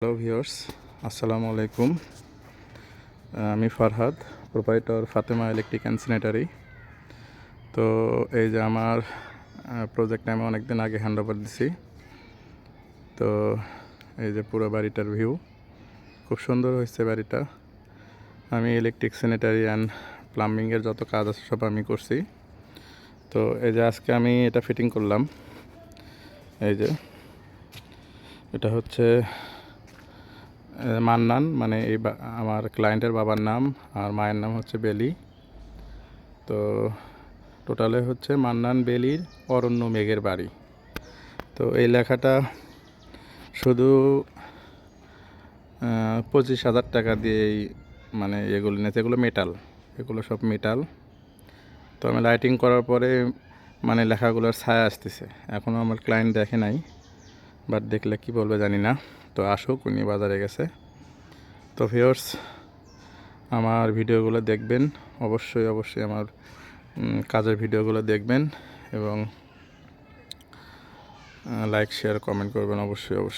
Hello viewers, আসসালামু আলাইকুম। আমি Farhad, proprietor Fatema electric and sanitary. তো এই যে আমার প্রজেক্ট আমি অনেক দিন আগে হ্যান্ড ওভার দিছি। তো এই যে পুরো বাড়িটার ভিউ, খুব সুন্দর হয়েছে বাড়িটা। আমি ইলেকট্রিক স্যানিটারি অ্যান্ড প্লাম্বিংয়ের যত কাজ আছে সব আমি করছি। তো এই যে আজকে আমি এটা ফিটিং করলাম। এই যে এটা হচ্ছে মান্নান, মানে আমার ক্লায়েন্টের বাবার নাম, আর মায়ের নাম হচ্ছে বেলি। তো টোটালে হচ্ছে মান্নান বেলির অরণ্য মেঘের বাড়ি। তো এই লেখাটা শুধু 25,000 টাকা দিয়েই, মানে এগুলো নিয়েছে, এগুলো মেটাল, এগুলো সব মেটাল। তো আমি লাইটিং করার পরে মানে লেখাগুলোর ছায়া আসতেছে। এখনও আমার ক্লায়েন্ট দেখে নাই, বাট দেখলে কি বলবে জানি না। তো আসুক, উনি বাজারে গেছে। তো ভিউয়ার্স, আমার ভিডিওগুলো দেখবেন, অবশ্যই অবশ্যই আমার কাজের ভিডিওগুলো দেখবেন এবং লাইক শেয়ার কমেন্ট করবেন অবশ্যই অবশ্যই।